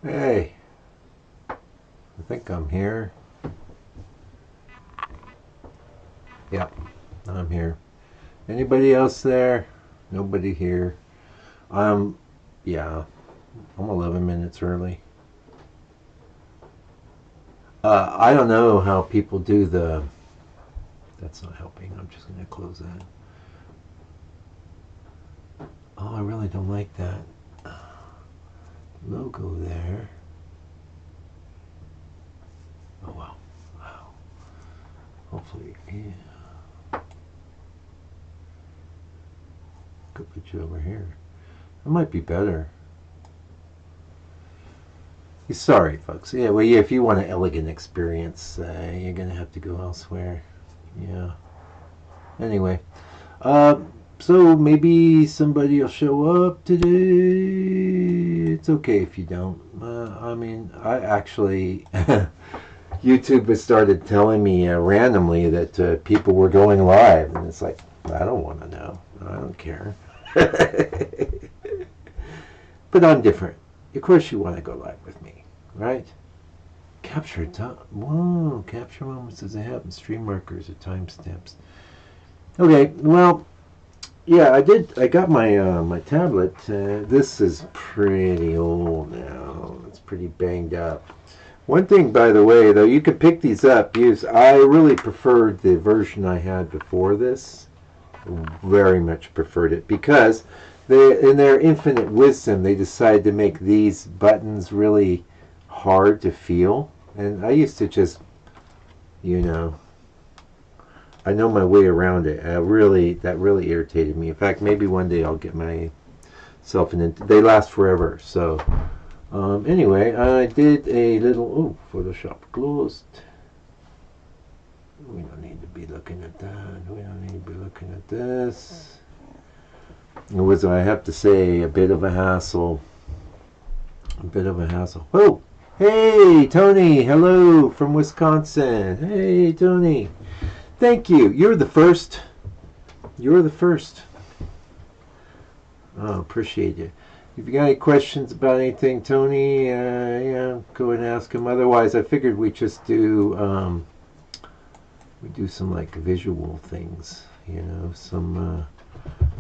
Hey, I think I'm here. Yep, I'm here. Anybody else there? Nobody here. Um, yeah, I'm 11 minutes early. I don't know how people do the. That's not helping. I'm just going to close that. Oh, I really don't like that logo there. Oh, well. Wow. Hopefully, yeah. Could put you over here. It might be better. Sorry, folks. Yeah, well, yeah, if you want an elegant experience, you're going to have to go elsewhere. Yeah. Anyway, uh, so maybe somebody will show up today. It's okay if you don't. I mean, I actually, YouTube has started telling me randomly that people were going live, and it's like, I don't want to know. I don't care. But I'm different. Of course, you want to go live with me, right? Capture time. Whoa, capture moments as they happen. Stream markers or timestamps. Okay, well, yeah, I did. I got my my tablet. This is pretty old now. It's pretty banged up. One thing, by the way, though, you could pick these up. I really preferred the version I had before this. Very much preferred it because they, in their infinite wisdom, they decided to make these buttons really hard to feel. And I used to just, you know, I know my way around it. That really irritated me. In fact, maybe one day I'll get myself an. They last forever. So anyway, I did a little. Oh, Photoshop closed. We don't need to be looking at that. We don't need to be looking at this. It was, I have to say, a bit of a hassle. A bit of a hassle. Oh, hey, Tony. Hello from Wisconsin. Hey, Tony. Thank you. You're the first. You're the first. Oh, appreciate it. If you got any questions about anything, Tony, yeah, go ahead and ask him. Otherwise, I figured we just do we do some like visual things, some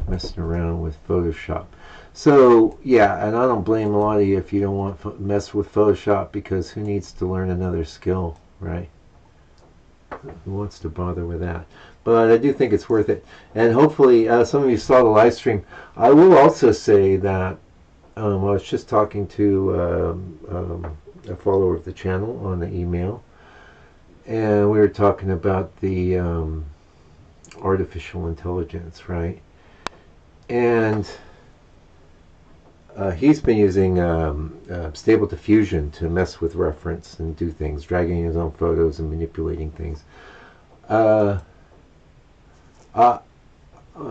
messing around with Photoshop. So yeah, and I don't blame a lot of you if you don't want to mess with Photoshop, because who needs to learn another skill, right? Who wants to bother with that? But I do think it's worth it. And hopefully some of you saw the live stream. I will also say that I was just talking to a follower of the channel on the email, and we were talking about the artificial intelligence, right? And he's been using Stable Diffusion to mess with reference and do things, dragging his own photos and manipulating things. I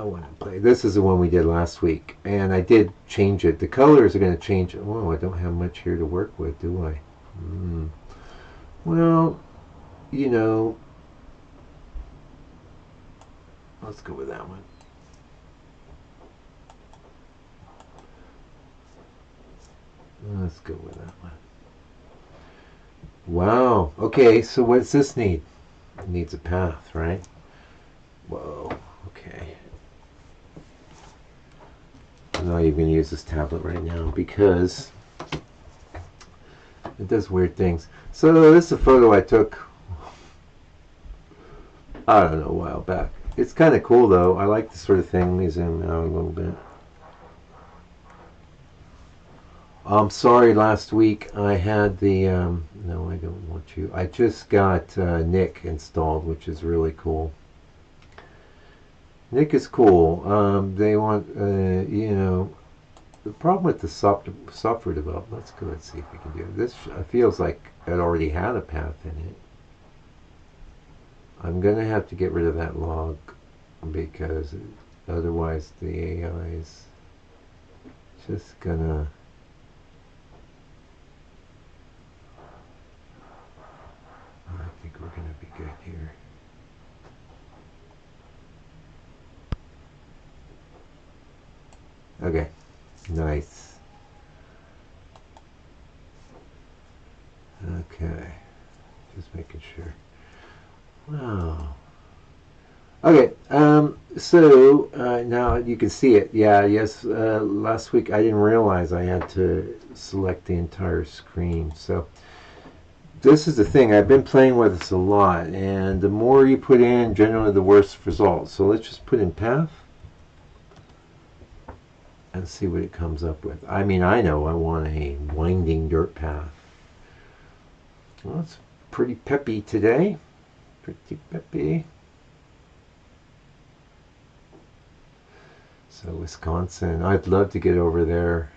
want to play. This is the one we did last week, and I did change it. The colors are going to change. Oh, I don't have much here to work with, do I? Well, let's go with that one. Let's go with that one. Wow. Okay, so what's this need? It needs a path, right? Whoa. Okay. I'm not even going to use this tablet right now because it does weird things. So this is a photo I took, I don't know, a while back. It's kind of cool though. I like this sort of thing. Let me zoom out a little bit. I'm sorry, last week I had the, no, I don't want you. I just got Nick installed, which is really cool. Nick is cool. They want, the problem with the software development, let's go and see if we can do it. This feels like it already had a path in it. I'm going to have to get rid of that log because otherwise the AI is just going to... I think we're going to be good here. Okay, nice. Okay, just making sure. Wow. Okay, so now you can see it. Yeah, yes, last week I didn't realize I had to select the entire screen. So this is the thing. I've been playing with this a lot, and the more you put in, generally the worse results. So let's just put in path and see what it comes up with. I mean, I know I want a winding dirt path. Well, it's pretty peppy today. Pretty peppy. So Wisconsin, I'd love to get over there.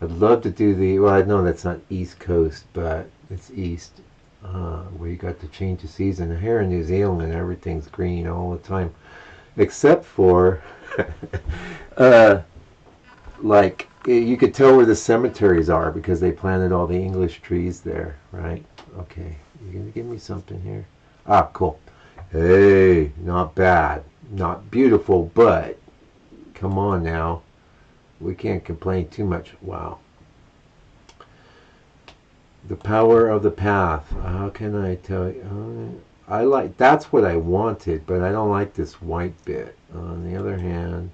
I'd love to do the, well, I know that's not East Coast, but it's East, where you got to change the season. Here in New Zealand, everything's green all the time, except for, like, you could tell where the cemeteries are because they planted all the English trees there, right? Okay, you're going to give me something here? Ah, cool. Hey, not bad. Not beautiful, but come on now. We can't complain too much. Wow. The power of the path. How can I tell you? I like, that's what I wanted, but I don't like this white bit. On the other hand,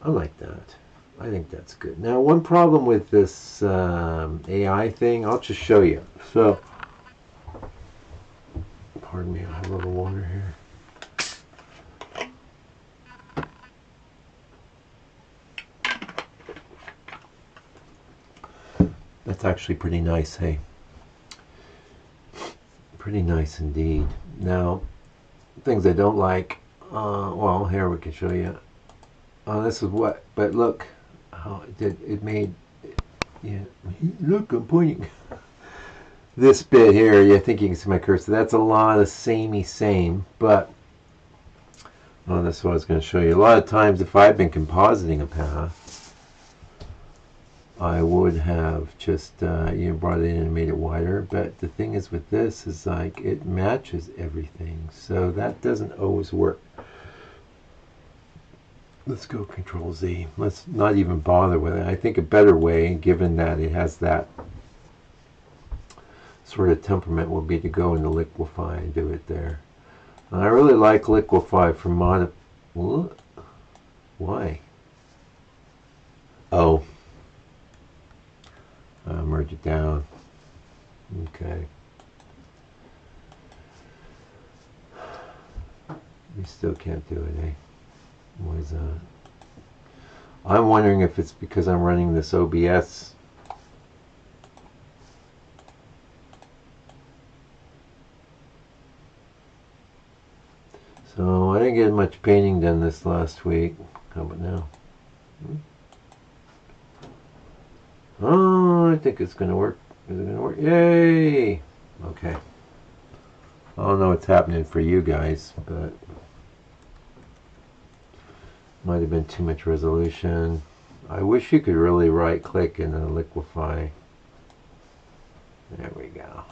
I like that. I think that's good. Now, one problem with this AI thing, I'll just show you. So, pardon me, I have a little water here. That's actually pretty nice, hey? Pretty nice indeed. Now, things I don't like, well, here we can show you. This is what, but look how it made, yeah, look, I'm pointing. This bit here, I think you can see my cursor, that's a lot of same, but, oh, that's what I was going to show you. A lot of times, if I've been compositing a path, I would have just brought it in and made it wider, but the thing is with this is like it matches everything, so that doesn't always work. Let's go Control Z. Let's not even bother with it. I think a better way, given that it has that sort of temperament, would be to go into Liquify and do it there. And I really like Liquify for mod. What? Why? Oh. Merge it down. Okay. We still can't do it, eh? What is that? I'm wondering if it's because I'm running this OBS. So I didn't get much painting done this last week. How about now? Oh, I think it's going to work. Is it going to work? Yay! Okay. I don't know what's happening for you guys, but might have been too much resolution. I wish you could really right click and then liquefy. There we go.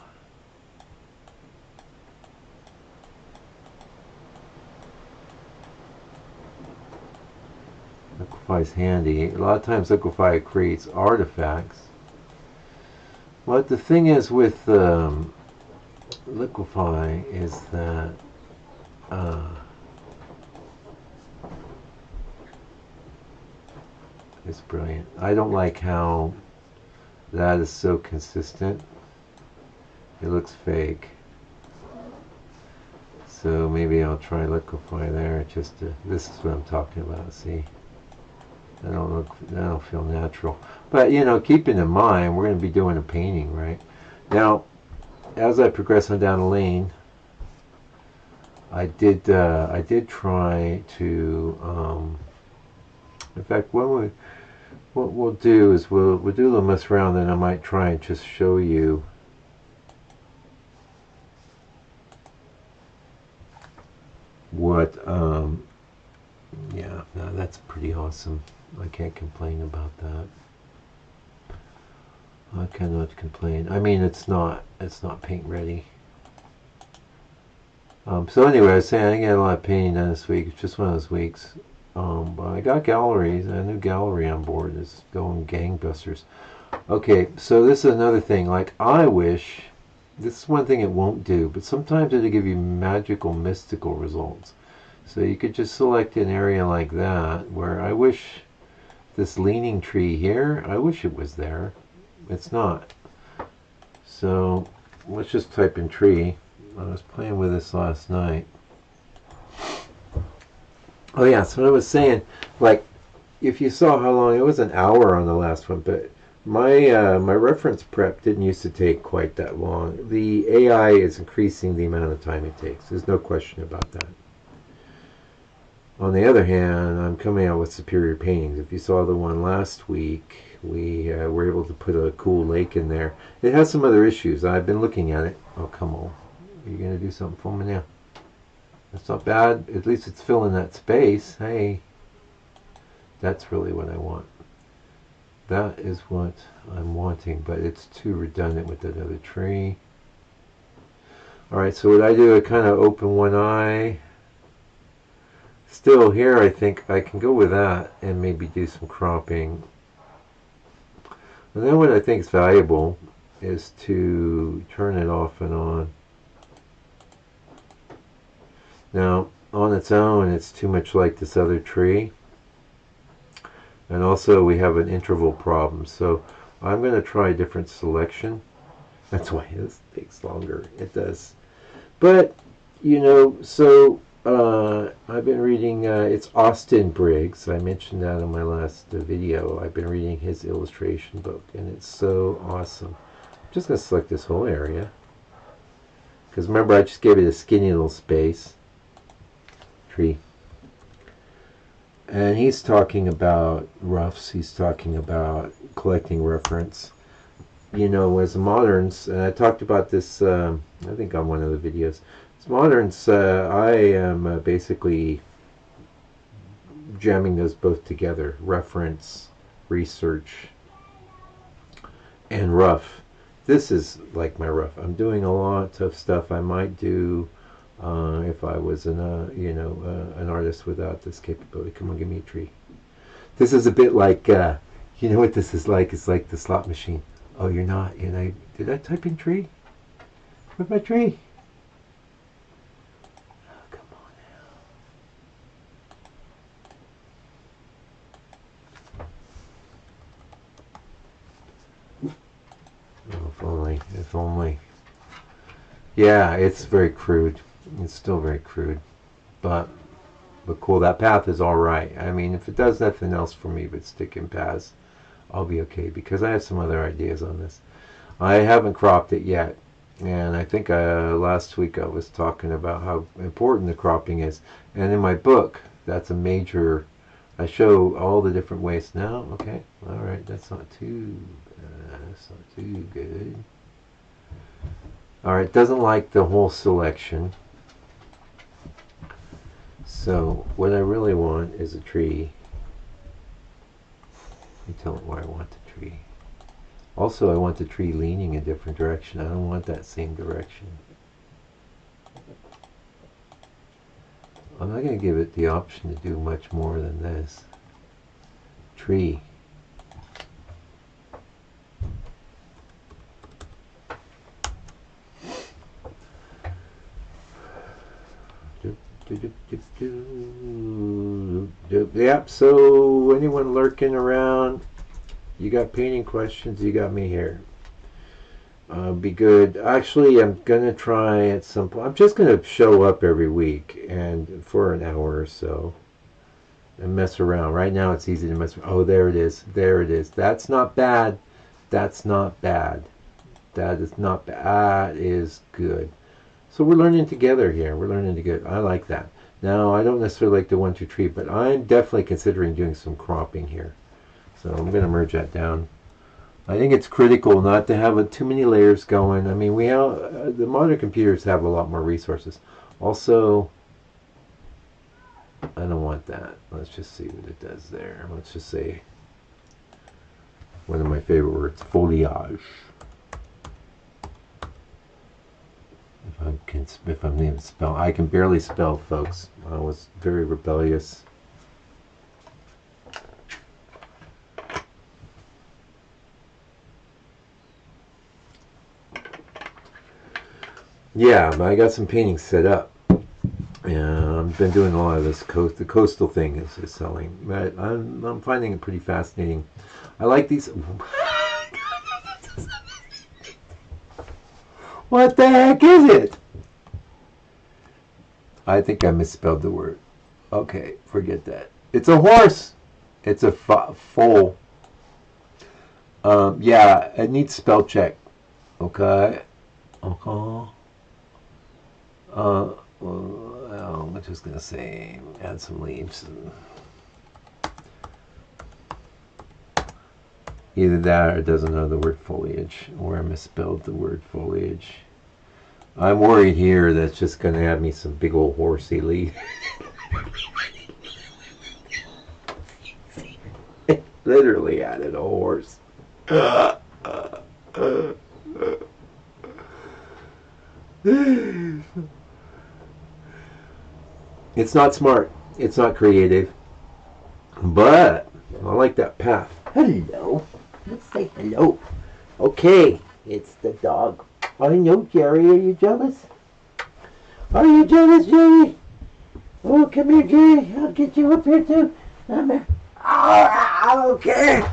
Liquify is handy. A lot of times Liquify creates artifacts. But the thing is with Liquify is that it's brilliant. I don't like how that is so consistent. It looks fake. So maybe I'll try Liquify there. Just to, this is what I'm talking about. See, I don't feel natural. But you know, keeping in mind, we're going to be doing a painting, right? Now, as I progress on down the lane, I did try to. In fact, what we'll do is we'll do a little mess around, and I might try and just show you. What yeah, no, that's pretty awesome. I can't complain about that. I cannot complain. I mean, it's not paint ready. So anyway, I was saying I didn't get a lot of painting done this week. It's just one of those weeks. But I got galleries. A new gallery on board is going gangbusters. Okay, so this is another thing. Like, I wish, this is one thing it won't do, but sometimes it'll give you magical, mystical results. So you could just select an area like that, where I wish this leaning tree here, I wish it was there. It's not. So let's just type in tree. I was playing with this last night. Oh yeah, so I was saying, like, if you saw how long, it was an hour on the last one, but my reference prep didn't used to take quite that long. The AI is increasing the amount of time it takes. There's no question about that. On the other hand, I'm coming out with superior paintings. If you saw the one last week, we were able to put a cool lake in there. It has some other issues. I've been looking at it. Oh, come on. Are you going to do something for me now? That's not bad. At least it's filling that space. Hey, that's really what I want. That is what I'm wanting, but it's too redundant with that other tree. Alright, so what I do, I kind of open one eye. Still here, I think I can go with that and maybe do some cropping. And then what I think is valuable is to turn it off and on. Now, on its own, it's too much like this other tree. And also we have an interval problem. So I'm going to try a different selection. That's why this takes longer. It does. But, you know, so I've been reading, it's Austin Briggs. I mentioned that in my last video. I've been reading his illustration book, and it's so awesome. I'm just going to select this whole area. Because remember, I just gave it a skinny little space. Tree. And he's talking about roughs. He's talking about collecting reference. You know, as moderns, and I talked about this, I think on one of the videos. As moderns, I am basically jamming those both together. Reference, research, and rough. This is like my rough. I'm doing a lot of stuff I might do if I was an artist without this capability. Come on, give me a tree. This is a bit like, you know what this is like? It's like the slot machine. Oh, you're not. Did I type in tree? Where's my tree? Oh, come on now. Oh, if only. If only. Yeah, it's very crude. It's still very crude. But cool. That path is all right. I mean, if it does nothing else for me but stick in paths, I'll be okay because I have some other ideas on this. I haven't cropped it yet, and I think last week I was talking about how important the cropping is, and in my book that's a major. I show all the different ways. Now, okay, all right, that's not too good. All right, doesn't like the whole selection. So what I really want is a tree. Let me tell it where I want the tree. Also, I want the tree leaning a different direction. I don't want that same direction. I'm not going to give it the option to do much more than this. Tree. Yep, so anyone lurking around, you got painting questions, you got me here. Be good. Actually, I'm going to try at some point. I'm just going to show up every week and for an hour or so and mess around. Right now it's easy to mess around. Oh, there it is. There it is. That's not bad. That's not bad. That is not bad. That is good. So we're learning together here. We're learning together. I like that. Now, I don't necessarily like the 1-2 tree, but I'm definitely considering doing some cropping here. So I'm going to merge that down. I think it's critical not to have too many layers going. I mean, the modern computers have a lot more resources. Also, I don't want that. Let's just see what it does there. Let's just say one of my favorite words, foliage. If I'm able to spell, I can barely spell, folks. I was very rebellious. Yeah, but I got some paintings set up. Yeah, I've been doing a lot of this the coastal thing is selling. But I'm finding it pretty fascinating. I like these. What the heck is it? I think I misspelled the word. Okay, forget that. It's a horse. It's a foal. Yeah, it needs spell check. Okay. Okay. Well, I'm just gonna say add some leaves. Either that or it doesn't know the word foliage, or I misspelled the word foliage. I'm worried here that's just gonna have me some big old horsey leaf. Literally added a horse. It's not smart. It's not creative. But I like that path. Hello. Let's say hello. Okay, it's the dog. I know, Jerry. Are you jealous? Are you jealous, Jerry? Oh, come here, Jerry. I'll get you up here, too. Come here. Oh, okay.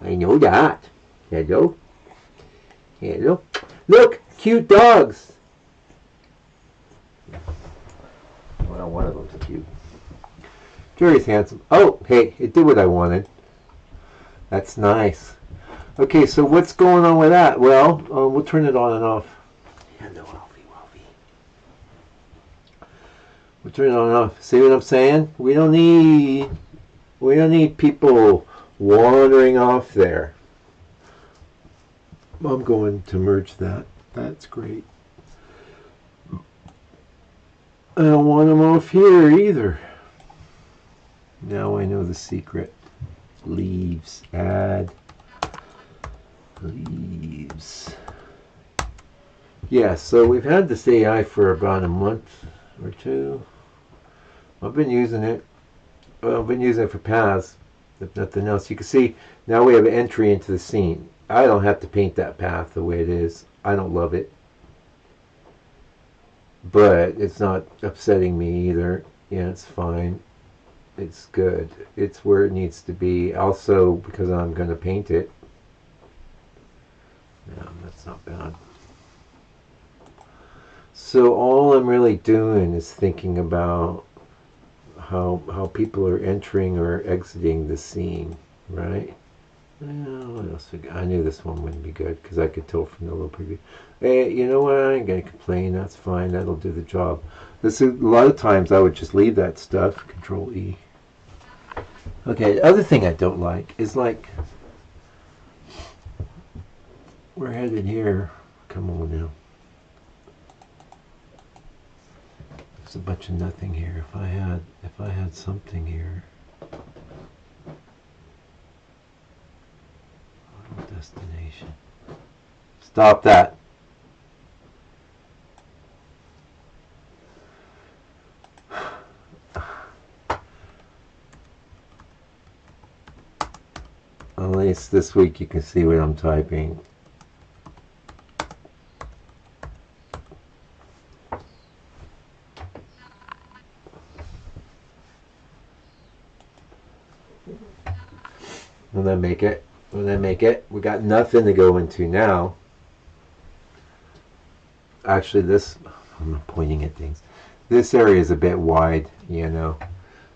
I know that. Hello. Hello. Look, cute dogs. Well, one of them's cute. Jerry's handsome. Oh, hey, it did what I wanted. That's nice. Okay, so what's going on with that? Well, we'll turn it on and off. Hello, Alfie Wolfie. We'll turn it on and off. See what I'm saying? We don't need people wandering off there. I'm going to merge that. That's great. I don't want them off here either. Now I know the secret. Leaves. Add leaves. Yeah, so we've had this AI for about a month or two. I've been using it. Well, I've been using it for paths, if nothing else. You can see now we have an entry into the scene. I don't have to paint that path the way it is. I don't love it. But it's not upsetting me either. Yeah, it's fine. It's good. It's where it needs to be. Also, because I'm going to paint it. No, that's not bad. So all I'm really doing is thinking about how people are entering or exiting the scene, right? What else? I knew this one wouldn't be good because I could tell from the little preview. Hey, you know what? I ain't gonna complain. That's fine. That'll do the job. This is, a lot of times I would just leave that stuff. Control E. Okay. The other thing I don't like is like we're headed here. Come on now. There's a bunch of nothing here. If I had something here. Destination. Stop that. At least this week you can see what I'm typing. Will that make it? Will that make it? We got nothing to go into now. Actually, I'm not pointing at things. This area is a bit wide, you know.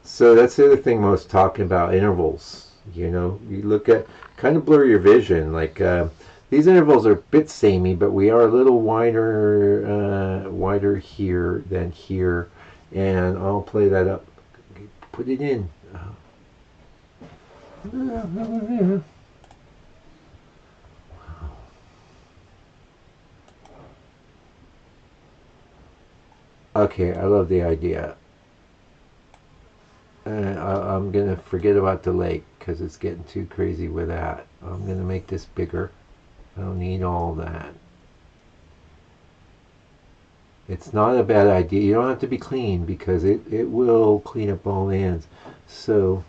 So that's the other thing I was talking about, intervals. You know, you look at, kind of blur your vision. Like, these intervals are a bit samey, but we are a little wider here than here. And I'll play that up. Put it in. Okay, I love the idea. I'm going to forget about the lake because it's getting too crazy with that. I'm going to make this bigger. I don't need all that. It's not a bad idea. You don't have to be clean because it will clean up all ends. So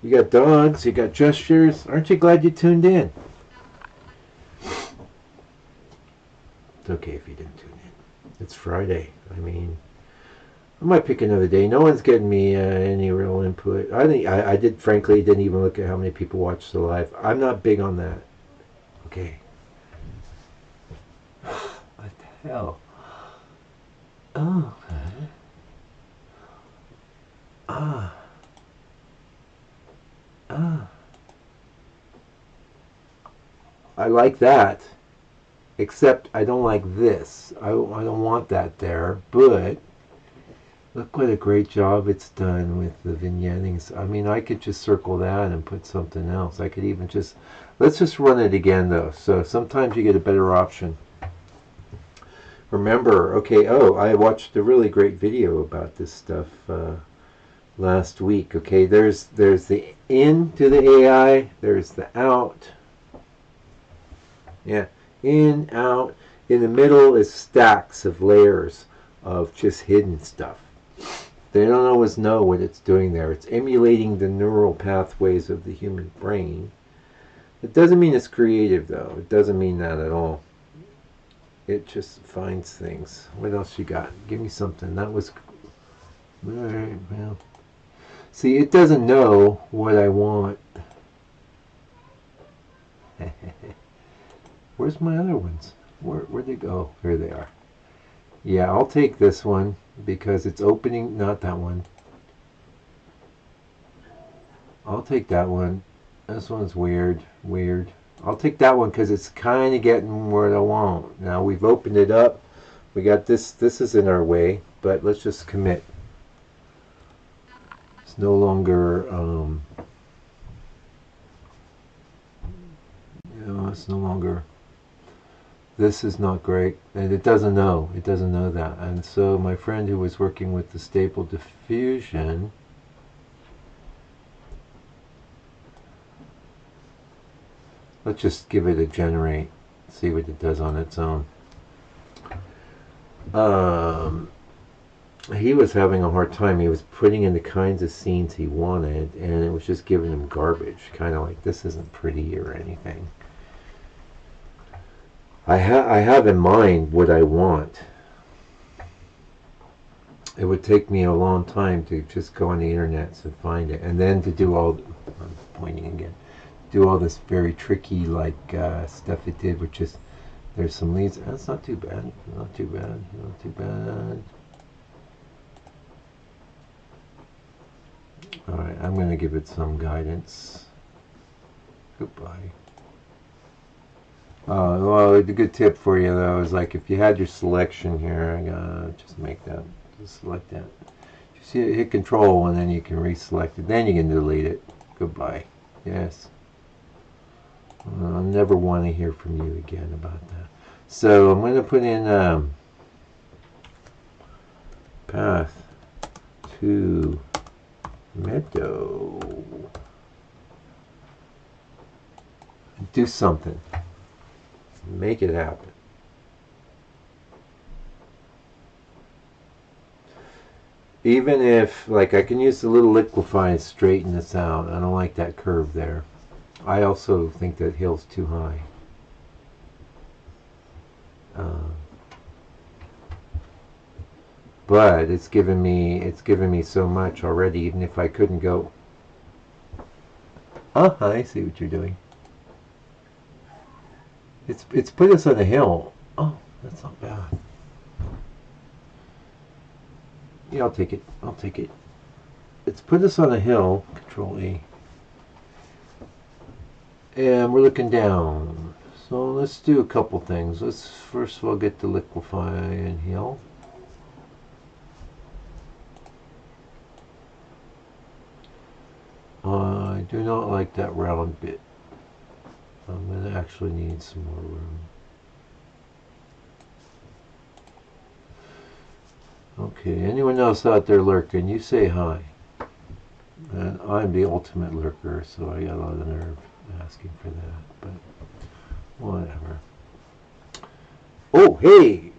You got dogs, you got gestures. Aren't you glad you tuned in? It's okay if you didn't tune in. It's Friday. I mean, I might pick another day. No one's getting me any real input. I did, frankly, didn't even look at how many people watched the live. I'm not big on that. Okay. What the hell? Oh, okay. Ah. Ah. I like that. Except I don't like this. I don't want that there. But look what a great job it's done with the vignettings. I mean, I could just circle that and put something else. I could even just... Let's just run it again, though. So sometimes you get a better option. Remember, okay, oh, I watched a really great video about this stuff last week. Okay, there's the in to the AI. There's the out. Yeah, in, out. In the middle is stacks of layers of just hidden stuff. They don't always know what it's doing there. It's emulating the neural pathways of the human brain. It doesn't mean it's creative, though. It doesn't mean that at all. It just finds things. What else you got? Give me something. That was... All right, well... See, it doesn't know what I want. Where's my other ones? Where'd they go? Here they are. Yeah, I'll take this one because it's opening... Not that one. I'll take that one. This one's weird. Weird. I'll take that one because it's kind of getting what I want. Now we've opened it up. We got this. This is in our way, but let's just commit. It's no longer... it's no longer... This is not great, and it doesn't know. It doesn't know that. And so my friend who was working with the Stable Diffusion, let's just give it a generate, see what it does on its own. He was having a hard time. He was putting in the kinds of scenes he wanted, and it was just giving him garbage, kind of like this isn't pretty or anything. I have in mind what I want. It would take me a long time to just go on the internet and find it, and then to do all... I'm pointing again. Do all this very tricky like stuff it did, which is... There's some leads. That's not too bad. Not too bad. Not too bad. Alright, I'm going to give it some guidance. Goodbye. Well, the good tip for you, though, is like if you had your selection here, just make that, just select that. You see it, hit Control, and then you can reselect it. Then you can delete it. Goodbye. Yes. I'll never want to hear from you again about that. So I'm going to put in path to meadow. Do something. Make it happen. Even if, like, I can use the little liquefy and straighten this out. I don't like that curve there. I also think that hill's too high. But it's given me so much already, even if I couldn't go. I see what you're doing. It's put us on a hill. Oh, that's not bad. Yeah, I'll take it. I'll take it. It's put us on a hill. Control E. And we're looking down. So let's do a couple things. Let's first of all get the liquefy and hill. I do not like that round bit. I'm going to actually need some more room. Okay, anyone else out there lurking, you say hi. And I'm the ultimate lurker, so I got a lot of nerve asking for that, but whatever. Oh, hey!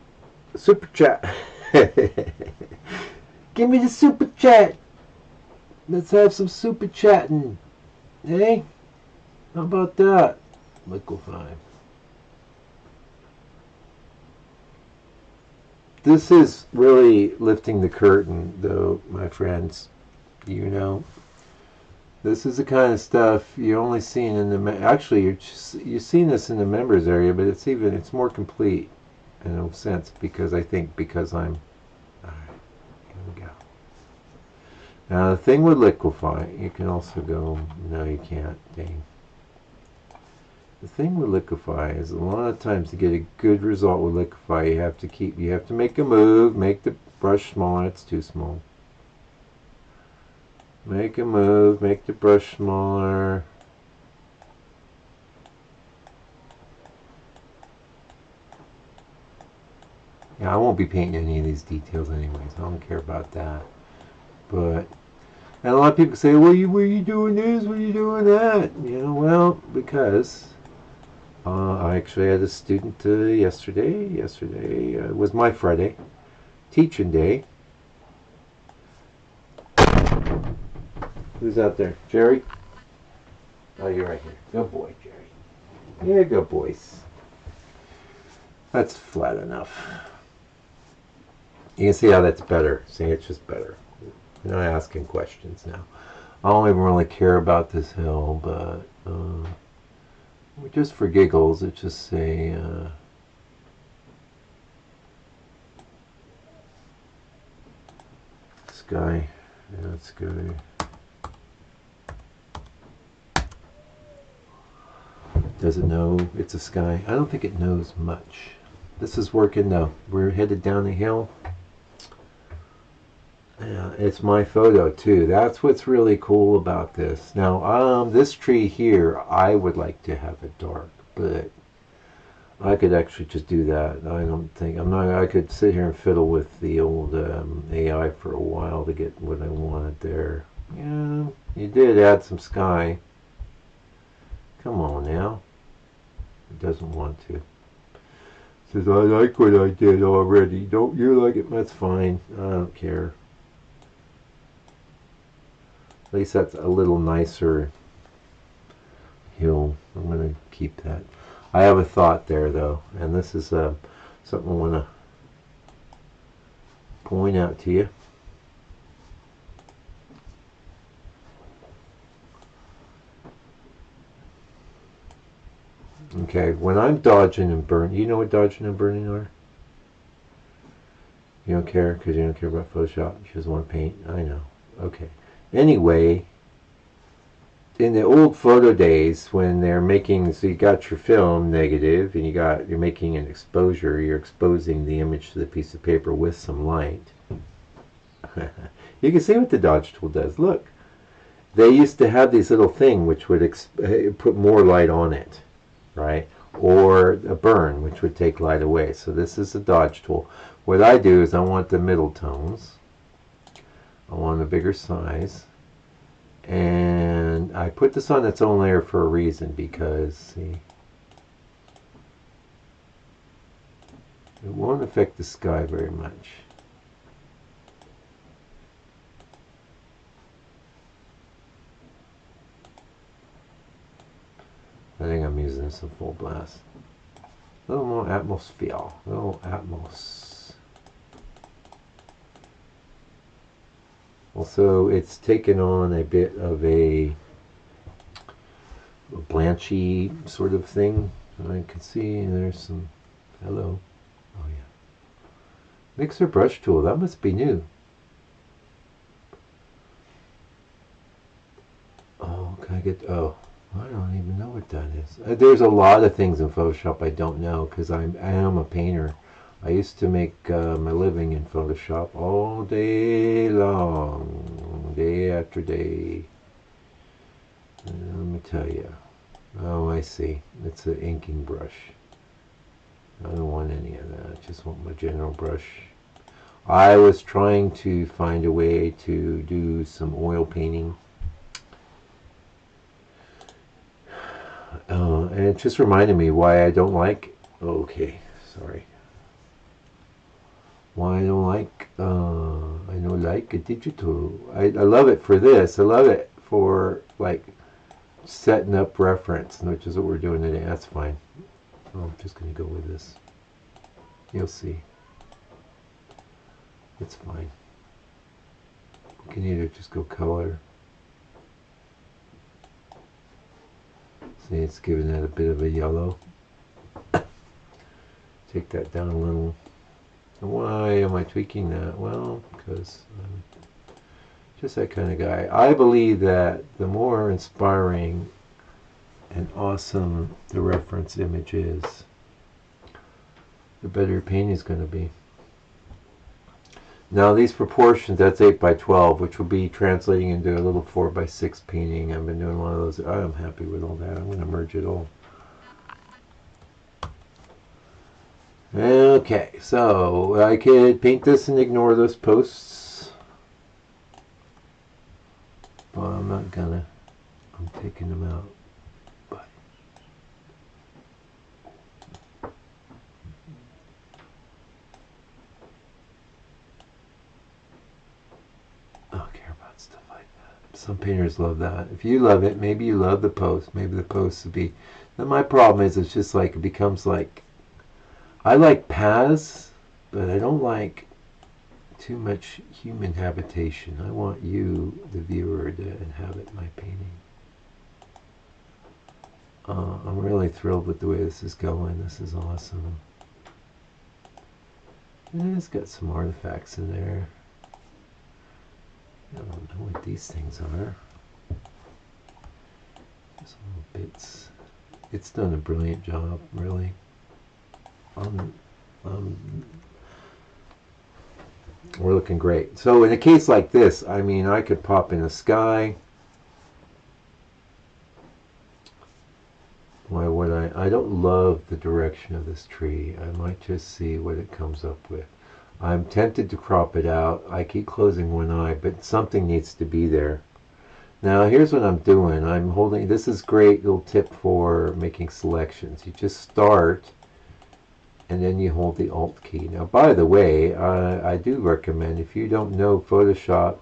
Super chat! Give me the super chat! Let's have some super chatting. Hey, how about that? Liquefy. This is really lifting the curtain, though, my friends. You know, this is the kind of stuff you're only seeing in the actually you're seeing this in the members area, but it's more complete in a sense because I'm. All right, here we go. Now the thing with liquefy, you can also go. No, you can't. Dang. The thing with liquefy is a lot of times to get a good result with liquefy, you have to make a move, make the brush smaller. It's too small. Make a move, make the brush smaller. Yeah, I won't be painting any of these details anyways. I don't care about that. But and a lot of people say, "Well, were you doing this? Were you doing that?" You know, well, because I actually had a student yesterday. Yesterday was my Friday, teaching day. Who's out there? Jerry? Oh, you're right here. Good boy, Jerry. Yeah, good boys. That's flat enough. You can see how that's better. See, it's just better. You're not asking questions now. I don't even really care about this hill, but just for giggles, it's just say sky. Yeah, that's good. Does it know it's a sky? I don't think it knows much. This is working though. We're headed down the hill. Yeah, it's my photo too. That's what's really cool about this. Now, this tree here, I would like to have it dark, but I could actually just do that. I don't think I'm not. I could sit here and fiddle with the old AI for a while to get what I wanted there. Yeah, you did add some sky. Come on now. It doesn't want to. It says I like what I did already. Don't you like it? That's fine. I don't care. At least that's a little nicer hill. I'm going to keep that. I have a thought there, though, and this is something I want to point out to you. Okay, when I'm dodging and burning, you know what dodging and burning are? You don't care because you don't care about Photoshop. You just want to paint. I know. Okay. Anyway, in the old photo days when they're making, so you got your film negative and you're making an exposure, you're exposing the image to the piece of paper with some light. You can see what the dodge tool does. Look, they used to have these little thing which would put more light on it, right? Or a burn which would take light away. So this is a dodge tool. What I do is I want the middle tones. I want a bigger size. And I put this on its own layer for a reason because, see, it won't affect the sky very much. I think I'm using this in full blast. A little more atmosphere. A little atmos. Also, it's taken on a bit of a blanchy sort of thing. I can see there's some. Hello. Oh, yeah. Mixer brush tool. That must be new. Oh, can I get. Oh. I don't even know what that is. There's a lot of things in Photoshop I don't know because I am a painter. I used to make my living in Photoshop all day long, day after day. And let me tell you. Oh, I see. It's an inking brush. I don't want any of that. I just want my general brush. I was trying to find a way to do some oil painting. And it just reminded me why I don't like. Okay, sorry. Why I don't like. I don't like a digital. I love it for this. I love it for like setting up reference, which is what we're doing today. That's fine. I'm just going to go with this. You'll see. It's fine. You can either just go color. See, it's giving that a bit of a yellow. Take that down a little. And why am I tweaking that? Well, because I'm just that kind of guy. I believe that the more inspiring and awesome the reference image is, the better your painting is going to be. Now these proportions, that's 8 by 12, which will be translating into a little 4 by 6 painting. I've been doing one of those. I'm happy with all that. I'm going to merge it all. Okay, so I could paint this and ignore those posts. But I'm not gonna. I'm taking them out. But I don't care about stuff like that. Some painters love that. If you love it, maybe you love the post. Maybe the post would be. Then my problem is it's just like it becomes like. I like paths, but I don't like too much human habitation. I want you, the viewer, to inhabit my painting. I'm really thrilled with the way this is going. This is awesome. And it's got some artifacts in there. I don't know what these things are. Just little bits. It's done a brilliant job, really. We're looking great. So in a case like this, I mean, I could pop in the sky. Why would I? I don't love the direction of this tree. I might just see what it comes up with. I'm tempted to crop it out. I keep closing one eye, but something needs to be there. Now here's what I'm doing. I'm holding, this is great little tip for making selections. You just start and then you hold the Alt key. Now, by the way, I do recommend, if you don't know Photoshop,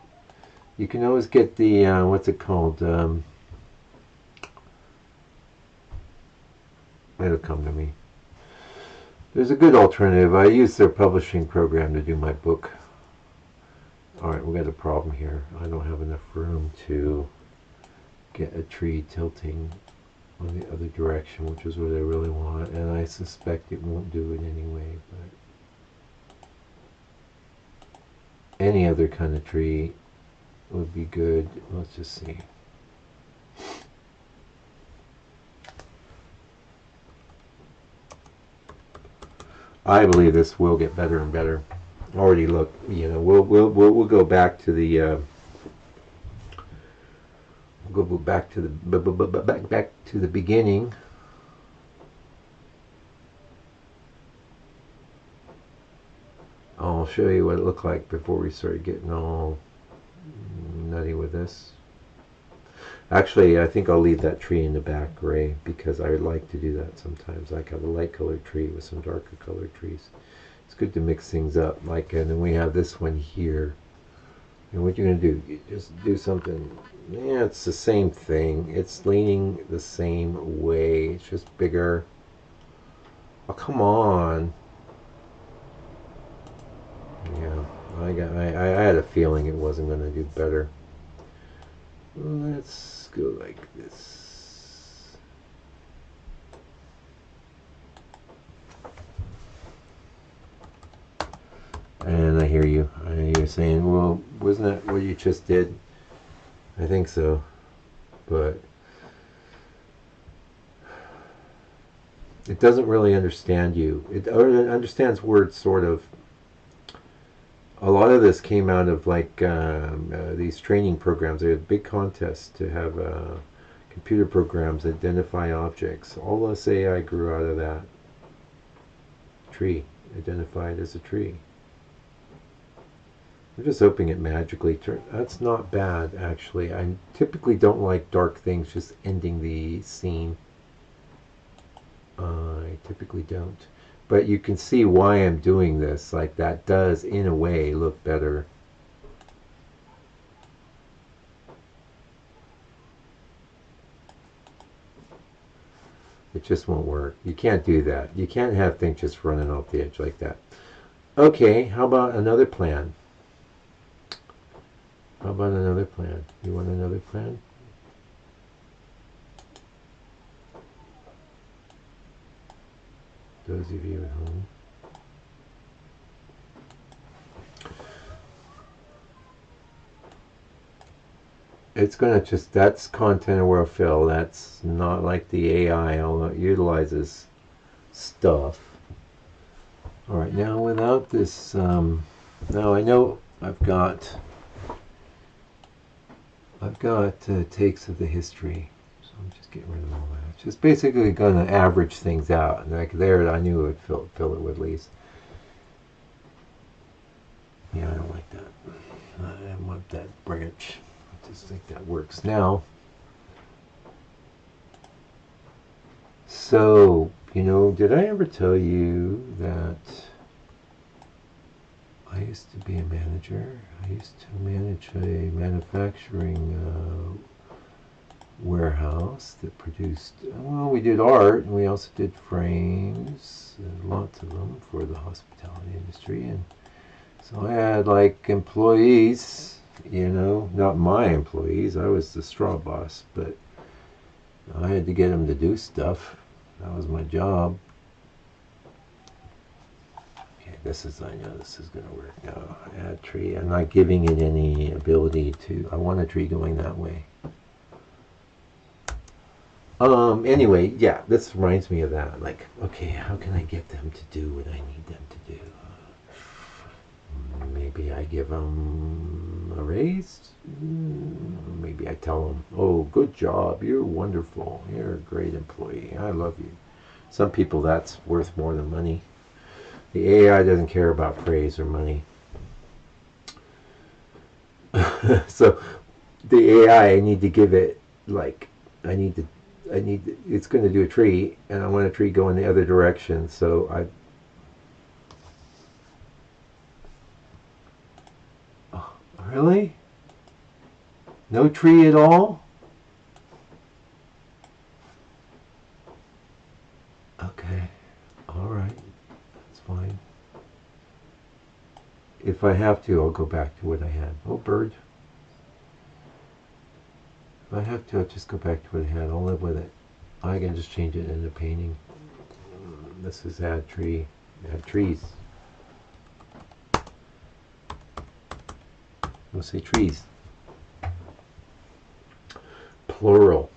you can always get the, what's it called? It'll come to me. There's a good alternative. I use their publishing program to do my book. Alright, we got a problem here. I don't have enough room to get a tree tilting on the other direction, which is what I really want, and I suspect it won't do it anyway, but any other kind of tree would be good. Let's just see. I believe this will get better and better. Already look, you know, we'll go back to the we'll go back to the back to the beginning. I'll show you what it looked like before we started getting all nutty with this. Actually, I think I'll leave that tree in the back gray because I like to do that sometimes. I like have a light colored tree with some darker colored trees. It's good to mix things up. Like, and then we have this one here. And what you're going to do, you just do something. Yeah, it's the same thing. It's leaning the same way. It's just bigger. Oh, come on. Yeah, I had a feeling it wasn't going to do better. Let's go like this. And I hear you. You're saying, well, wasn't that what you just did? I think so. But it doesn't really understand you. It understands words, sort of. A lot of this came out of like these training programs. They had big contests to have computer programs identify objects. All this AI grew out of that. Tree, identified as a tree. I'm just hoping it magically turns. That's not bad, actually. I typically don't like dark things just ending the scene. I typically don't. But you can see why I'm doing this. Like, that does, in a way, look better. It just won't work. You can't do that. You can't have things just running off the edge like that. Okay, how about another plan? How about another plan? You want another plan? Those of you at home. It's going to just, that's content aware fill. That's not like the AI, although it utilizes stuff. All right, now without this, now I know I've got takes of the history. So I'm just getting rid of all that. It's just basically going to average things out. And like there, I knew it would fill it with at least. Yeah, I don't like that. I want that branch. I just think that works now. So, you know, did I ever tell you that I used to be a manager? I used to manage a manufacturing warehouse that produced, well, we did art and we also did frames, lots of them for the hospitality industry. And so I had like employees, you know, not my employees, I was the straw boss, but I had to get them to do stuff. That was my job. Okay, this is, I know this is going to work. No, add tree. I'm not giving it any ability to, I want a tree going that way. Anyway, yeah, this reminds me of that. Like, okay, how can I get them to do what I need them to do? Maybe I give them a raise. Maybe I tell them, oh, good job, you're wonderful, you're a great employee, I love you. Some people that's worth more than money. The AI doesn't care about praise or money. So the AI, I need to give it, like, it's going to do a tree, and I want a tree going the other direction, so oh, really? No tree at all? Okay, alright, that's fine. If I have to, I'll go back to what I had. Oh, bird. If I have to, I'll just go back to what I had. I'll live with it. I can just change it into painting. This is add tree. Add trees. We'll say trees. Plural.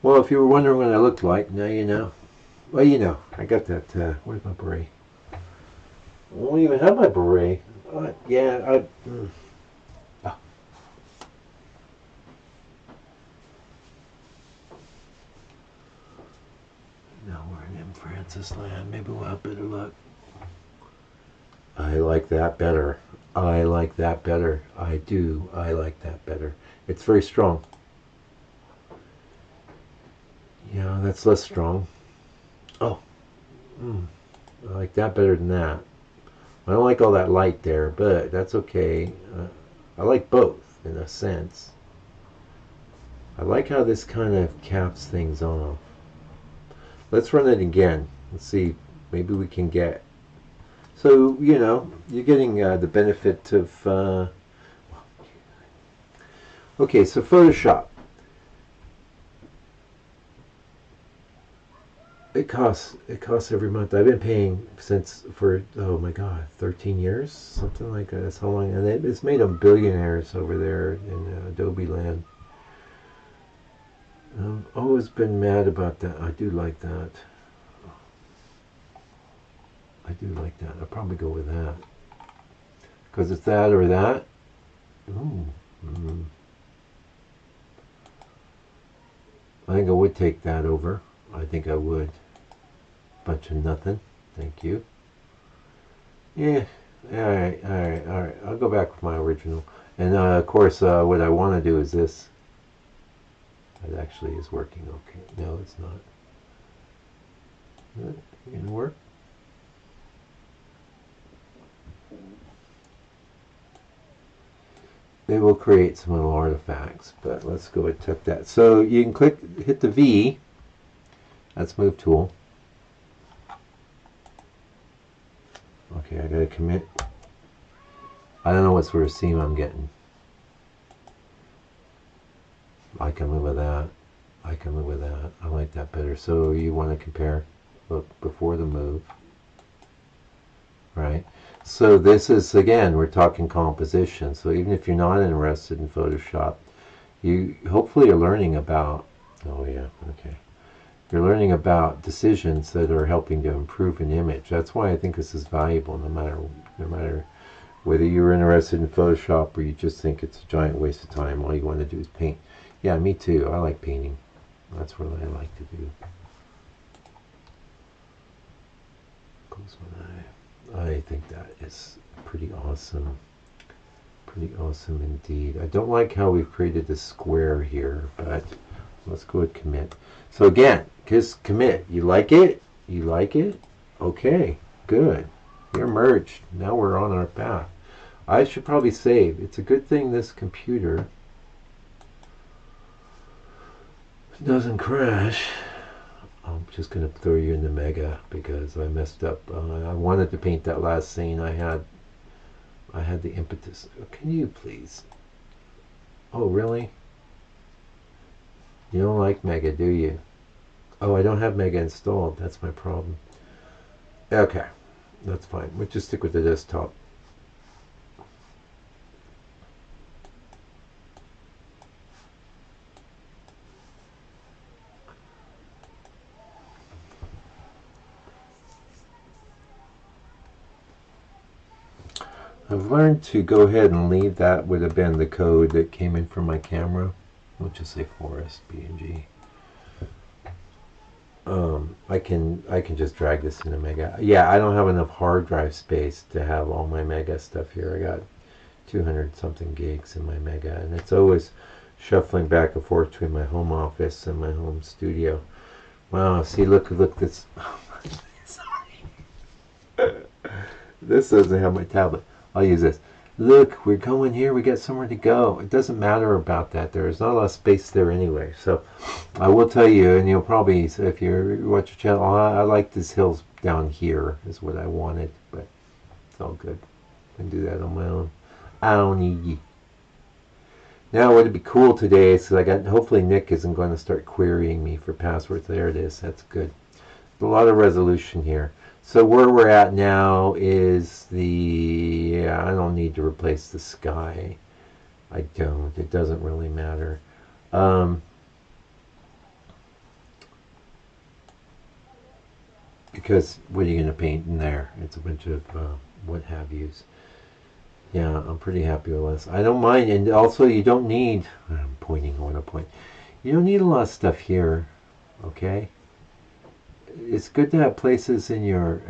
Well, if you were wondering what I looked like, now you know. Well, you know, I got that, where's my beret? I don't even have my beret. Yeah, oh. Now we're in M. Francis land. Maybe we'll have better luck. I like that better. I like that better. I do. I like that better. It's very strong. Yeah, that's less strong. Oh, I like that better than that. I don't like all that light there, but that's okay. I like both in a sense. I like how this kind of caps things off. Let's run it again. Let's see. Maybe we can get. So, you know, you're getting the benefit of. Okay, so Photoshop. It costs every month. I've been paying since for, oh my god, 13 years, something like that. That's how long, and it's made them billionaires over there in Adobe land. I've always been mad about that. I do like that. I do like that. I'll probably go with that because it's that or that. Ooh. I think I would take that over. I think I would. Bunch of nothing. Thank you. Yeah. Alright, alright, alright. I'll go back with my original. And of course, what I want to do is this. It actually is working okay. No, it's not. Is it going to work? it will create some little artifacts, but let's go and check that. So you can hit the V, that's move tool. Okay, I gotta commit. I don't know what sort of seam I'm getting. I can live with that. I can live with that. I like that better. So you want to compare, look, before the move, right? So this is, again, we're talking composition. So even if you're not interested in Photoshop, you hopefully are learning about, oh yeah, okay. You're learning about decisions that are helping to improve an image. That's why I think this is valuable, no matter whether you're interested in Photoshop or you just think it's a giant waste of time. All you want to do is paint. Yeah, me too. I like painting. That's what I like to do. Close one eye. I think that is pretty awesome. Pretty awesome indeed. I don't like how we've created this square here, but let's go with commit. So again, just commit. You like it? You like it? Okay, good. You're merged. Now we're on our path. I should probably save. It's a good thing this computer doesn't crash. I'm just going to throw you into Mega because I messed up. I wanted to paint that last scene. I had the impetus. Can you please? Oh, really? You don't like Mega, do you? Oh, I don't have Mega installed. That's my problem. Okay, that's fine. We'll just stick with the desktop. I've learned to go ahead and leave that would have been the code that came in from my camera. We'll just say forest PNG. I can just drag this into Mega. Yeah, I don't have enough hard drive space to have all my Mega stuff here. I got 200 something gigs in my Mega, and it's always shuffling back and forth between my home office and my home studio. Wow, see, look this. Sorry. This doesn't have my tablet. I'll use this. Look, we're going here. We got somewhere to go. It doesn't matter about that. There's not a lot of space there anyway. So I will tell you, and you'll probably, if you watch your channel, I like these hills down here is what I wanted, but it's all good. I can do that on my own. I don't need you. Now, what would be cool today is hopefully Nick isn't going to start querying me for passwords. There it is. That's good. A lot of resolution here. So where we're at now is I don't need to replace the sky. I don't. It doesn't really matter. Because what are you going to paint in there? It's a bunch of what have yous. Yeah, I'm pretty happy with this. I don't mind. And also you don't need, I'm pointing, I want to point. You don't need a lot of stuff here. Okay? It's good to have places in your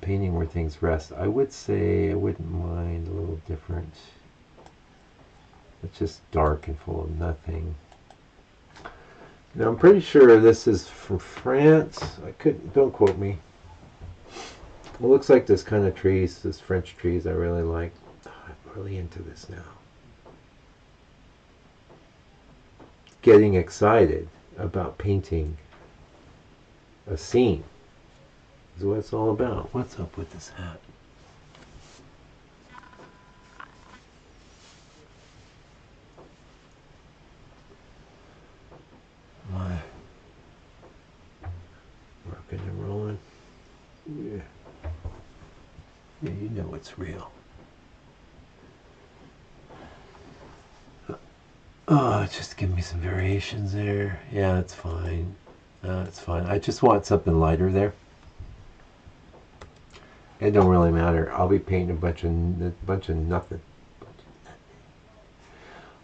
painting where things rest. I would say I wouldn't mind a little different. It's just dark and full of nothing. Now I'm pretty sure this is from France. Don't quote me. It looks like this kind of trees, this French trees I really like. Oh, I'm really into this now. Getting excited about painting a scene is what it's all about. What's up with this hat? My rocking and rolling. Yeah. Yeah, you know it's real. Oh, just give me some variations there. Yeah, it's fine. It's fine. I just want something lighter there. It don't really matter. I'll be painting a bunch of nothing.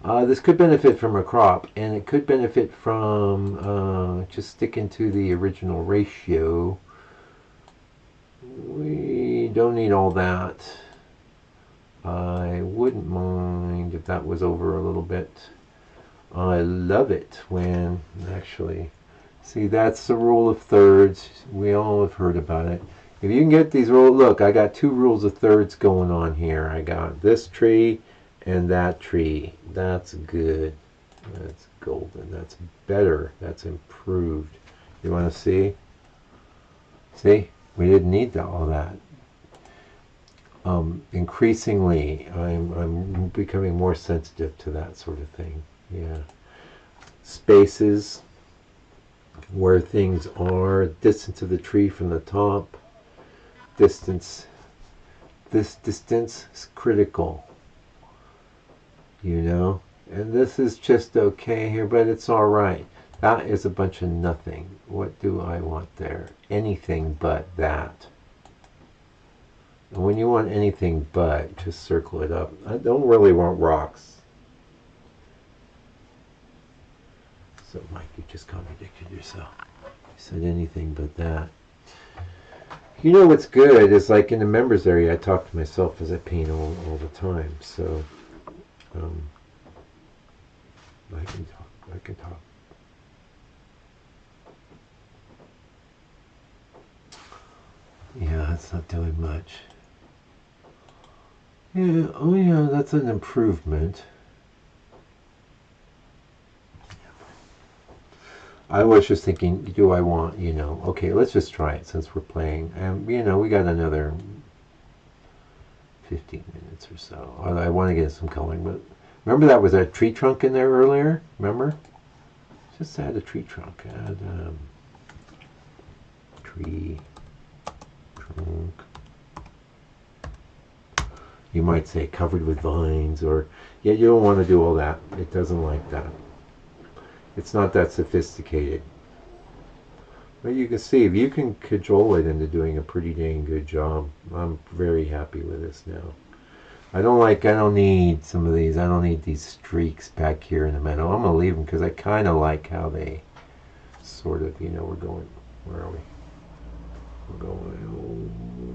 This could benefit from a crop, and it could benefit from just sticking to the original ratio. We don't need all that. I wouldn't mind if that was over a little bit. I love it when, actually, see, that's the rule of thirds. We all have heard about it. If you can get these rules, look, I got two rules of thirds going on here. I got this tree And that tree, that's good. That's golden. That's better. That's improved. You want to see? See? We didn't need all that. Increasingly, I'm becoming more sensitive to that sort of thing. Yeah. Spaces, where things are, distance of the tree from the top, distance. This distance is critical, you know? And this is just okay here, but it's all right. That is a bunch of nothing. What do I want there? Anything but that. And when you want anything but, just circle it up. I don't really want rocks. So, Mike, you just contradicted yourself. You said anything but that. You know what's good is, like, in the members area, I talk to myself as I paint all the time. So, I can talk. I can talk. Yeah, that's not doing much. Yeah, oh yeah, that's an improvement. I was just thinking, do I want, okay, let's just try it since we're playing. And, we got another 15 minutes or so. I want to get some coloring, but remember that was a tree trunk in there earlier? Remember? Just add a tree trunk. Add tree trunk. You might say covered with vines, or yeah, you don't want to do all that. It doesn't like that. It's not that sophisticated. But you can see, if you can cajole it into doing a pretty dang good job, I'm very happy with this now. I don't need some of these. I don't need these streaks back here in the middle. I'm going to leave them because I kind of like how they sort of, we're going, where are we? We're going,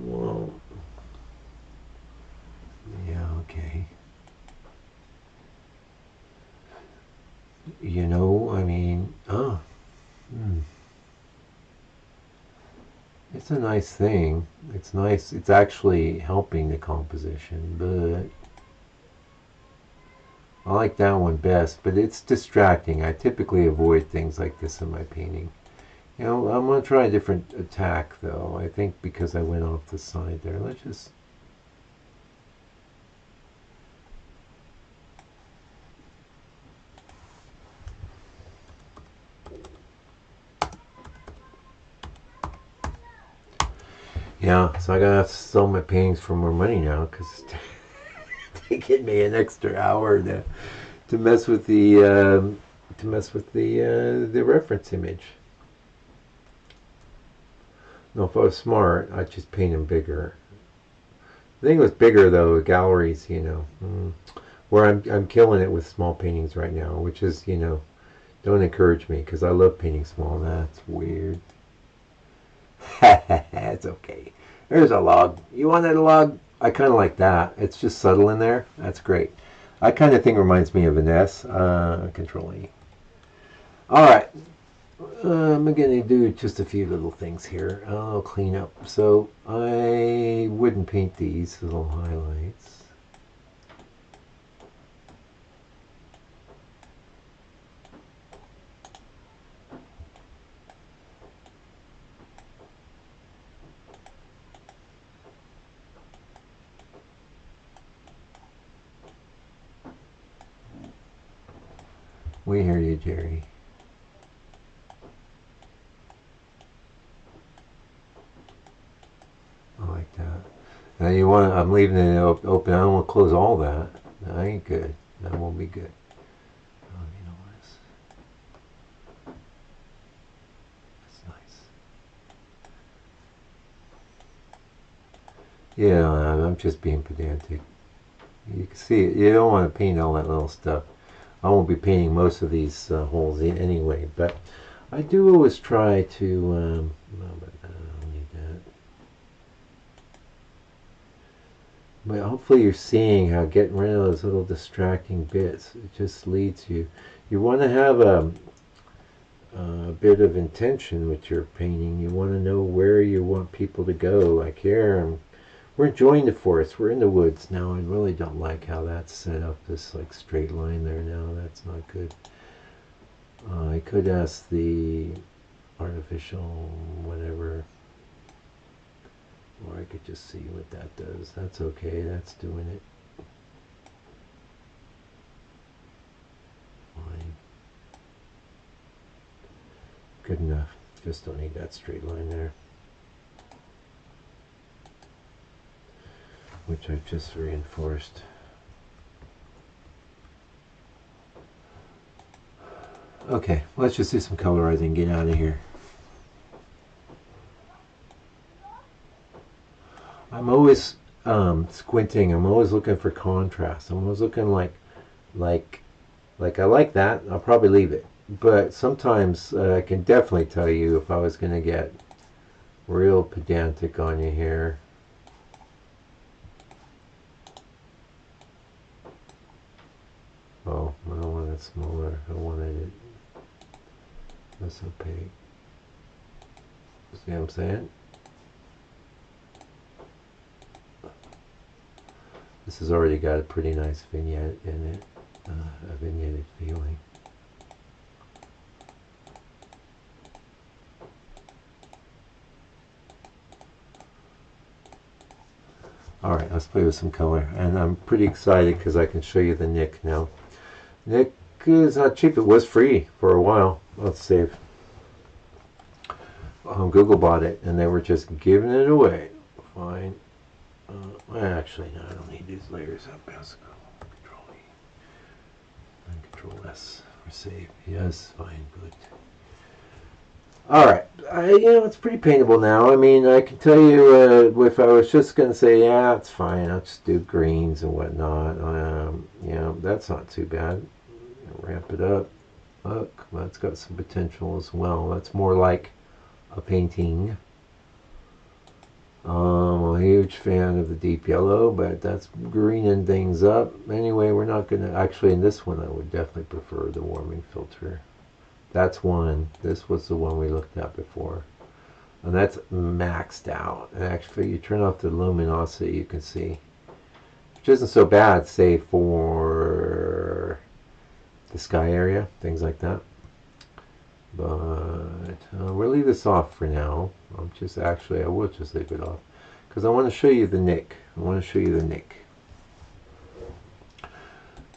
whoa. Yeah, okay. I mean, it's a nice thing. It's nice. It's actually helping the composition, but I like that one best, but it's distracting. I typically avoid things like this in my painting. I'm going to try a different attack, though. I think because I went off the side there. Let's just... Yeah, so I gotta sell my paintings for more money now because it's taking me an extra hour to mess with the reference image. No, if I was smart, I'd just paint them bigger. The thing with bigger though, galleries, where I'm killing it with small paintings right now, which is don't encourage me because I love painting small. That's weird. It's okay. There's a log. You wanted a log? I kind of like that. It's just subtle in there. That's great. That kind of thing reminds me of an S. Control E. Alright. I'm going to do just a few little things here. I'll clean up. So I wouldn't paint these little highlights. We hear you, Jerry. I like that. Now I'm leaving it open. I don't want to close all that. That ain't good. That won't be good. That's nice. Yeah, I'm just being pedantic. You can see it. You don't want to paint all that little stuff. I won't be painting most of these holes anyway, but I do always try to, no, but I don't need that. But hopefully you're seeing how getting rid of those little distracting bits, it just leads you. You want to have a bit of intention with your painting. You want to know where you want people to go. Like here, I'm We're enjoying the forest. We're in the woods now. I really don't like how that's set up, this like straight line there now. That's not good. I could ask the artificial whatever, or I could just see what that does. That's okay. That's doing it. Fine. Good enough. Just don't need that straight line there, which I've just reinforced. Okay, let's just do some colorizing and get out of here. I'm always squinting. I'm always looking for contrast. I'm always looking like I like that. I'll probably leave it. But sometimes I can definitely tell you if I was going to get real pedantic on you here. Oh, I don't want it smaller. I wanted it less opaque. See what I'm saying? This has already got a pretty nice vignette in it, a vignetted feeling. Alright, let's play with some color. And I'm pretty excited because I can show you the nick now. Nick is not cheap. It was free for a while. Let's save. Google bought it and they were just giving it away. Fine. Actually, no, I don't need these layers up. Control E and Control S for save. Yes, fine, good. All right, it's pretty paintable now. I mean, I can tell you if I was just going to say, yeah, it's fine. I'll just do greens and whatnot. That's not too bad. Ramp it up. Look, that's got some potential as well. That's more like a painting. I'm a huge fan of the deep yellow, but that's greening things up. Anyway, we're not going to... Actually, in this one, I would definitely prefer the warming filter. That's one. This was the one we looked at before. And that's maxed out. And actually, you turn off the luminosity, you can see. Which isn't so bad, say, for the sky area, things like that. But we'll leave this off for now. I will just leave it off. Because I want to show you the nick.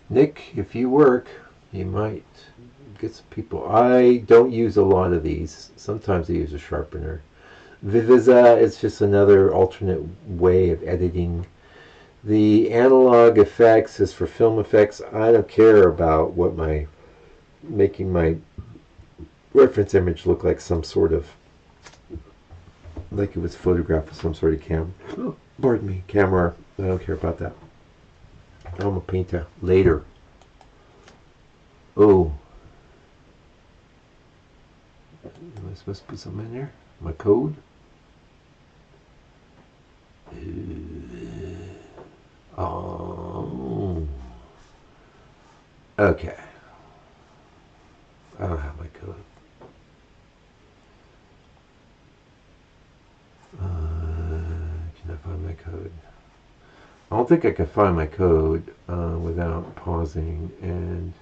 Nick, if you work, you might get some people. I don't use a lot of these. Sometimes I use a sharpener. Vivisa is just another alternate way of editing. The analog effects is for film effects. I don't care about what making my reference image look like some sort of, like it was photographed with some sort of camera. I don't care about that. I'm a painter later. Oh, am I supposed to put something in there? My code? Oh. Okay. I don't have my code. Can I find my code? I don't think I can find my code without pausing, and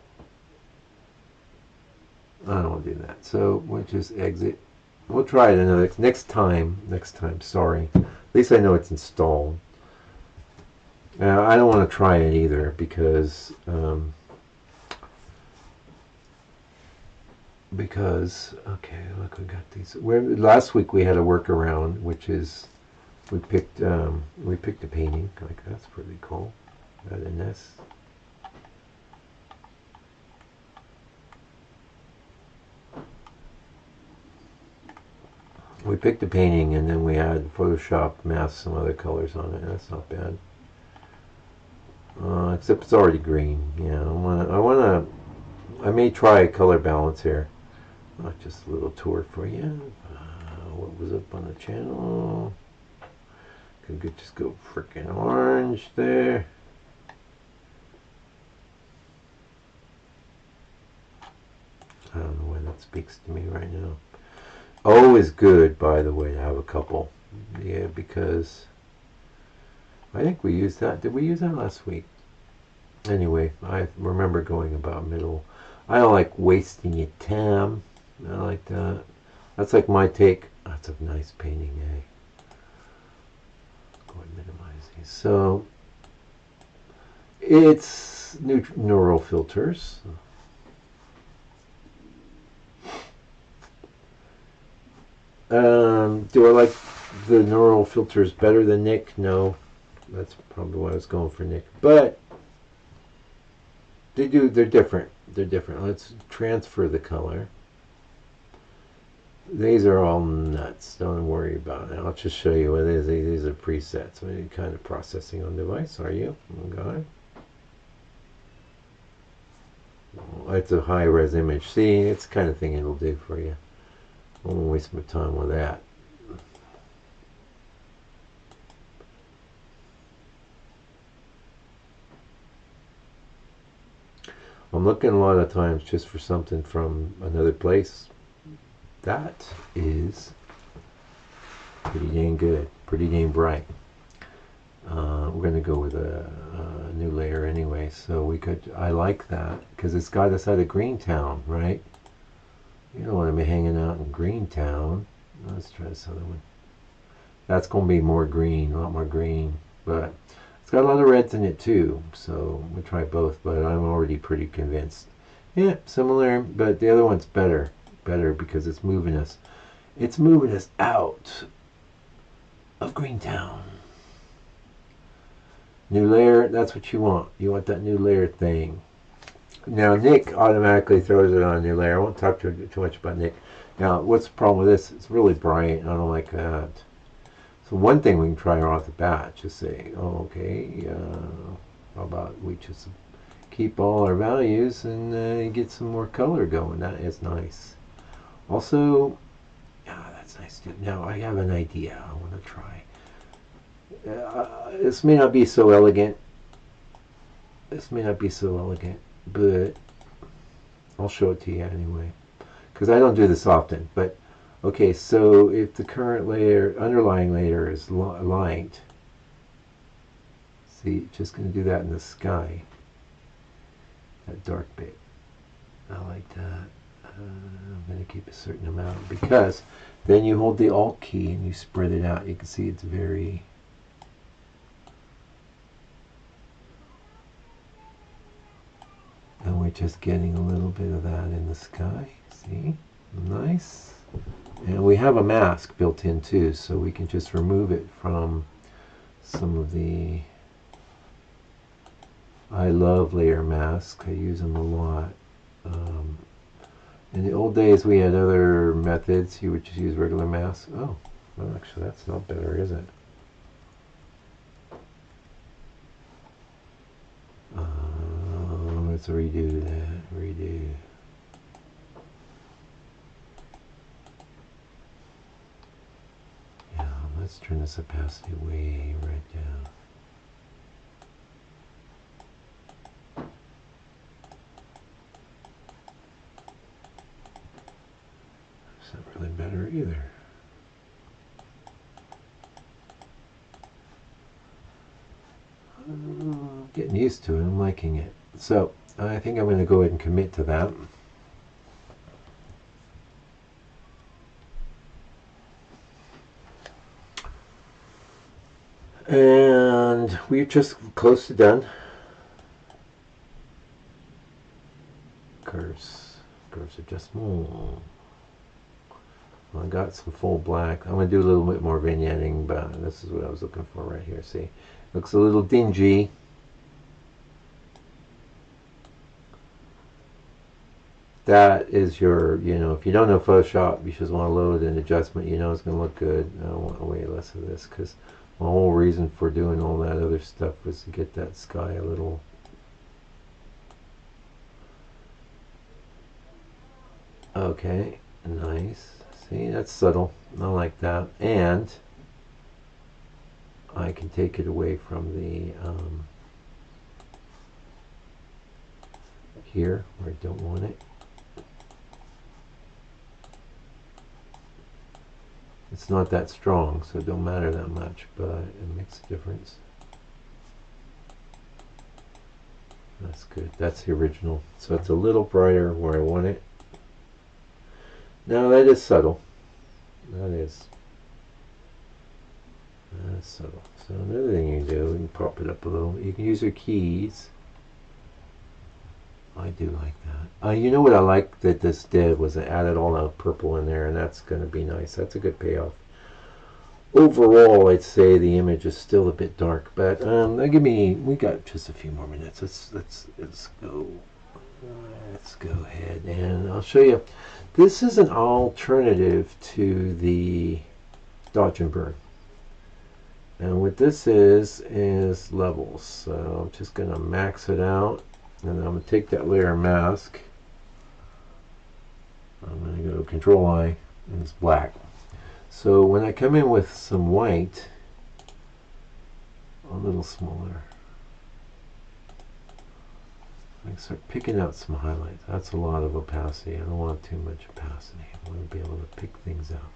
I don't want to do that. So we'll just exit. We'll try it next time. Sorry. At least I know it's installed. I don't want to try it either because okay, look, we got these. Last week we had a workaround, which is we picked a painting. Like, that's pretty cool. That in this. We picked a painting and then we had Photoshop mask some other colors on it. That's not bad. Except it's already green. Yeah, I may try a color balance here. Just a little tour for you. What was up on the channel? Could just go freaking orange there. I don't know why that speaks to me right now. O is good, by the way, to have a couple. Yeah, because I think we used that. Did we use that last week? Anyway, I remember going about middle. I don't like wasting your time. I like that. That's like my take. That's a nice painting, eh? Go ahead and minimize these. So it's neural filters. Do I like the neural filters better than Nick? No. That's probably why I was going for Nick. But they're different. They're different. Let's transfer the color. These are all nuts. Don't worry about it. I'll just show you what it is. These are presets. What kind of processing on device are you? Oh God. Oh, it's a high-res image. See, it's the kind of thing it'll do for you. I won't waste my time with that. I'm looking a lot of times just for something from another place. That is pretty dang good, pretty dang bright. We're going to go with a new layer anyway, so we could, I like that, because it's got us out of Greentown, right? You don't want to be hanging out in Greentown. Let's try this other one. That's going to be more green, a lot more green, but it's got a lot of reds in it too, so we'll try both, but I'm already pretty convinced. Yeah, similar, but the other one's better because it's moving us. It's moving us out of Greentown. New layer, that's what you want. You want that new layer thing. Now, Nick automatically throws it on a new layer. I won't talk too much about Nick. Now, what's the problem with this? It's really bright. I don't like that. So one thing we can try right off the bat, just say, oh, okay, how about we just keep all our values and get some more color going. That is nice. Also, that's nice too. Now, I have an idea I want to try. This may not be so elegant. But I'll show it to you anyway. Because I don't do this often. But, okay, so if the current layer, underlying layer is light, see, just going to do that in the sky. That dark bit. I like that. I'm going to keep a certain amount because then you hold the Alt key and you spread it out. You can see it's very... And we're just getting a little bit of that in the sky. See? Nice. And we have a mask built in too, so we can just remove it from some of the... I love layer masks. I use them a lot. In the old days we had other methods. You would just use regular masks. Oh, well actually that's not better, is it? Let's redo that. Redo. Yeah, let's turn this opacity way right down. It's not really better either. Getting used to it. I'm liking it. So I think I'm going to go ahead and commit to that. And we're just close to done. Curves adjustment. Well, I got some full black. I'm going to do a little bit more vignetting, but this is what I was looking for right here. See, looks a little dingy. That is your, you know, if you don't know Photoshop, you just want to load an adjustment. You know it's going to look good. I want way less of this because my whole reason for doing all that other stuff was to get that sky a little... Okay, nice. See, that's subtle. I like that. And I can take it away from the here where I don't want it. It's not that strong, so it don't matter that much, but it makes a difference. That's good. That's the original. So it's a little brighter where I want it. Now that is subtle. That is. That's subtle. So another thing you can do, you can pop it up a little. You can use your keys. I do like that. You know what I like that this did was it added all that purple in there, and that's going to be nice. That's a good payoff. Overall, I'd say the image is still a bit dark, but give me. We got just a few more minutes. Let's go. Let's go ahead and I'll show you. This is an alternative to the Dodge and Burn. And what this is levels. So I'm just going to max it out. And I'm going to take that layer mask. I'm going to go Control I, and it's black. So when I come in with some white, a little smaller, I can start picking out some highlights. That's a lot of opacity. I don't want too much opacity. I want to be able to pick things out.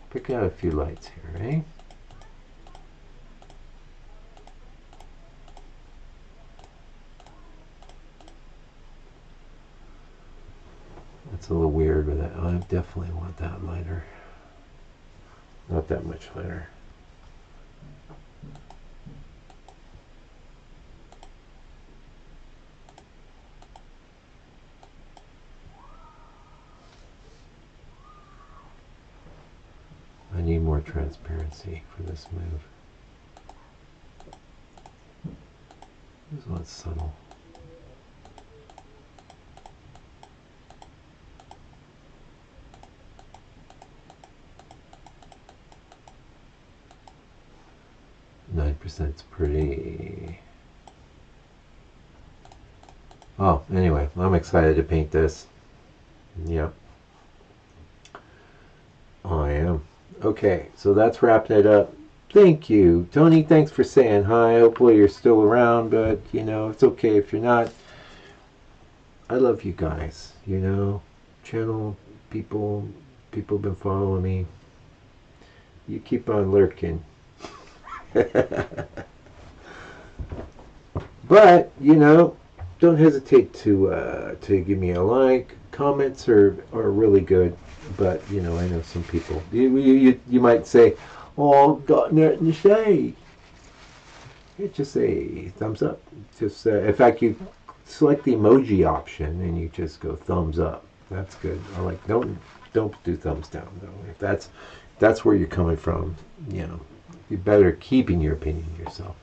Pick out a few lights here, eh? That's a little weird, but I definitely want that lighter. Not that much lighter. I need more transparency for this move. This one's subtle. It's pretty. Oh, anyway, I'm excited to paint this. Yep. I am. Okay, so that's wrapping it up. Thank you. Tony, thanks for saying hi. Hopefully you're still around, but, you know, it's okay if you're not. I love you guys, you know. Channel people have been following me. You keep on lurking. But, you know, don't hesitate to give me a like. Comments are really good, but, you know, I know some people. You might say, oh, I've got nothing to say. Just say thumbs up. Just in fact, you select the emoji option and you just go thumbs up. That's good. I like don't do thumbs down though. If that's where you're coming from, you know, you're better keeping your opinion to yourself.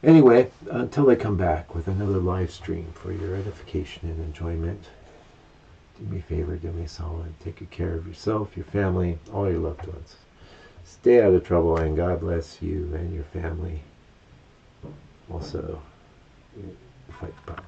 Anyway, until I come back with another live stream for your edification and enjoyment, do me a favor, do me a solid. Take good care of yourself, your family, all your loved ones. Stay out of trouble, and God bless you and your family. Also, fight the power.